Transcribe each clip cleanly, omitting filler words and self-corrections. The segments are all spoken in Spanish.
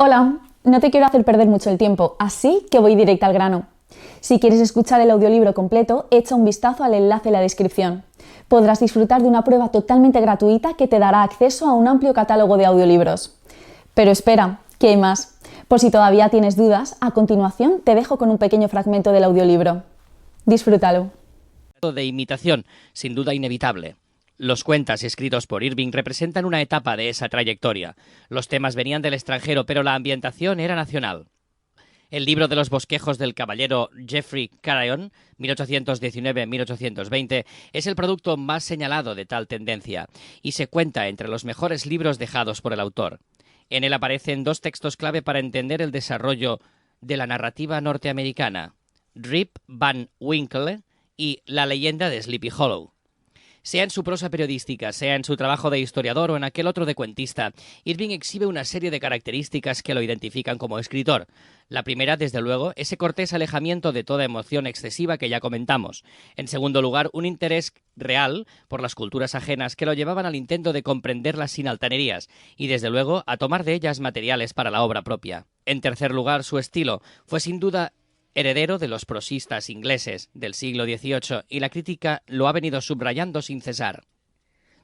Hola, no te quiero hacer perder mucho el tiempo, así que voy directa al grano. Si quieres escuchar el audiolibro completo, echa un vistazo al enlace en la descripción. Podrás disfrutar de una prueba totalmente gratuita que te dará acceso a un amplio catálogo de audiolibros. Pero espera, que hay más. Por si todavía tienes dudas, a continuación te dejo con un pequeño fragmento del audiolibro. Disfrútalo. De imitación, sin duda inevitable. Los cuentos escritos por Irving representan una etapa de esa trayectoria. Los temas venían del extranjero, pero la ambientación era nacional. El libro de los bosquejos del caballero Geoffrey Crayon, 1819-1820, es el producto más señalado de tal tendencia, y se cuenta entre los mejores libros dejados por el autor. En él aparecen dos textos clave para entender el desarrollo de la narrativa norteamericana: Rip Van Winkle y La leyenda de Sleepy Hollow. Sea en su prosa periodística, sea en su trabajo de historiador o en aquel otro de cuentista, Irving exhibe una serie de características que lo identifican como escritor. La primera, desde luego, ese cortés alejamiento de toda emoción excesiva que ya comentamos. En segundo lugar, un interés real por las culturas ajenas que lo llevaban al intento de comprenderlas sin altanerías y, desde luego, a tomar de ellas materiales para la obra propia. En tercer lugar, su estilo fue sin duda heredero de los prosistas ingleses del siglo XVIII, y la crítica lo ha venido subrayando sin cesar.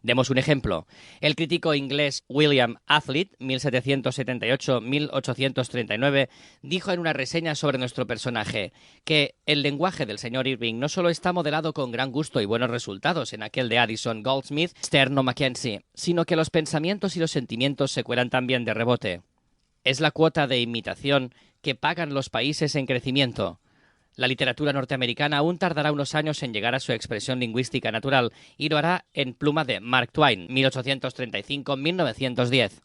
Demos un ejemplo. El crítico inglés William Hazlitt, 1778-1839, dijo en una reseña sobre nuestro personaje que el lenguaje del señor Irving no solo está modelado con gran gusto y buenos resultados en aquel de Addison, Goldsmith, Sterne o Mackenzie, sino que los pensamientos y los sentimientos se cuelan también de rebote. Es la cuota de imitación que pagan los países en crecimiento. La literatura norteamericana aún tardará unos años en llegar a su expresión lingüística natural, y lo hará en pluma de Mark Twain, 1835-1910.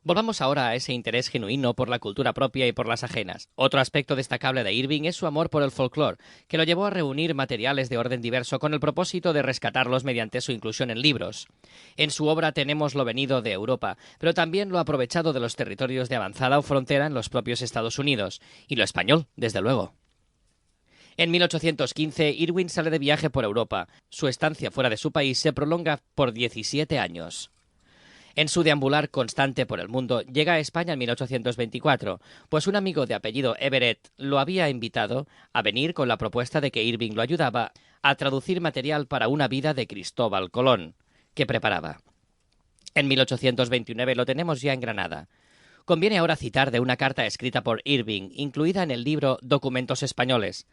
Volvamos ahora a ese interés genuino por la cultura propia y por las ajenas. Otro aspecto destacable de Irving es su amor por el folclore, que lo llevó a reunir materiales de orden diverso con el propósito de rescatarlos mediante su inclusión en libros. En su obra tenemos lo venido de Europa, pero también lo aprovechado de los territorios de avanzada o frontera en los propios Estados Unidos, y lo español, desde luego. En 1815, Irving sale de viaje por Europa. Su estancia fuera de su país se prolonga por 17 años. En su deambular constante por el mundo, llega a España en 1824, pues un amigo de apellido Everett lo había invitado a venir con la propuesta de que Irving lo ayudaba a traducir material para una vida de Cristóbal Colón, que preparaba. En 1829 lo tenemos ya en Granada. Conviene ahora citar de una carta escrita por Irving, incluida en el libro Documentos Españoles.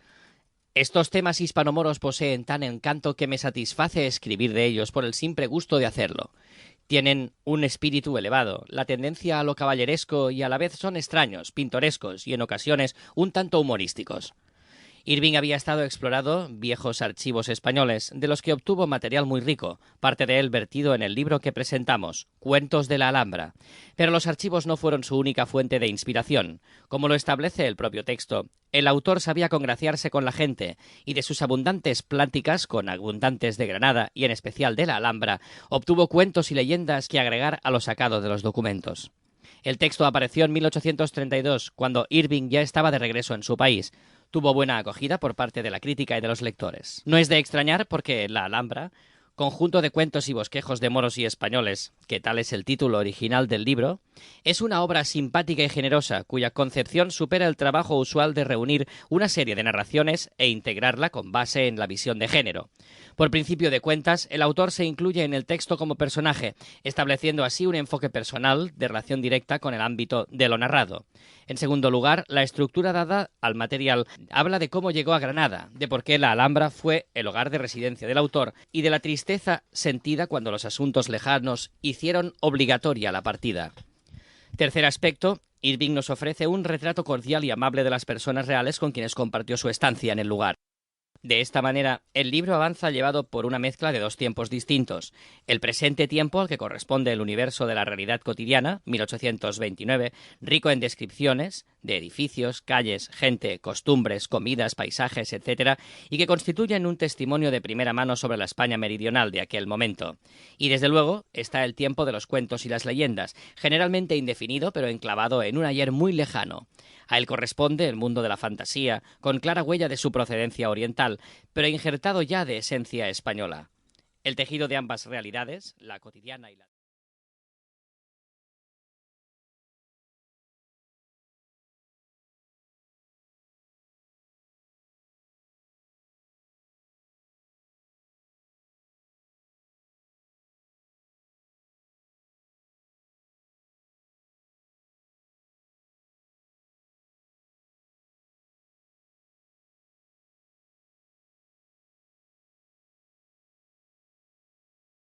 Estos temas hispanomoros poseen tan encanto que me satisface escribir de ellos por el simple gusto de hacerlo. Tienen un espíritu elevado, la tendencia a lo caballeresco, y a la vez son extraños, pintorescos y en ocasiones un tanto humorísticos. Irving había estado explorando viejos archivos españoles, de los que obtuvo material muy rico, parte de él vertido en el libro que presentamos, Cuentos de la Alhambra. Pero los archivos no fueron su única fuente de inspiración. Como lo establece el propio texto, el autor sabía congraciarse con la gente, y de sus abundantes pláticas con abundantes de Granada, y en especial de la Alhambra, obtuvo cuentos y leyendas que agregar a lo sacado de los documentos. El texto apareció en 1832, cuando Irving ya estaba de regreso en su país. Tuvo buena acogida por parte de la crítica y de los lectores. No es de extrañar porque La Alhambra, conjunto de cuentos y bosquejos de moros y españoles, que tal es el título original del libro, es una obra simpática y generosa, cuya concepción supera el trabajo usual de reunir una serie de narraciones e integrarla con base en la visión de género. Por principio de cuentas, el autor se incluye en el texto como personaje, estableciendo así un enfoque personal de relación directa con el ámbito de lo narrado. En segundo lugar, la estructura dada al material habla de cómo llegó a Granada, de por qué la Alhambra fue el hogar de residencia del autor y de la tristeza sentida cuando los asuntos lejanos hicieron obligatoria la partida. Tercer aspecto, Irving nos ofrece un retrato cordial y amable de las personas reales con quienes compartió su estancia en el lugar. De esta manera, el libro avanza llevado por una mezcla de dos tiempos distintos: el presente tiempo, al que corresponde el universo de la realidad cotidiana, 1829, rico en descripciones de edificios, calles, gente, costumbres, comidas, paisajes, etc., y que constituyen un testimonio de primera mano sobre la España meridional de aquel momento. Y desde luego está el tiempo de los cuentos y las leyendas, generalmente indefinido pero enclavado en un ayer muy lejano. A él corresponde el mundo de la fantasía, con clara huella de su procedencia oriental, pero injertado ya de esencia española. El tejido de ambas realidades, la cotidiana y la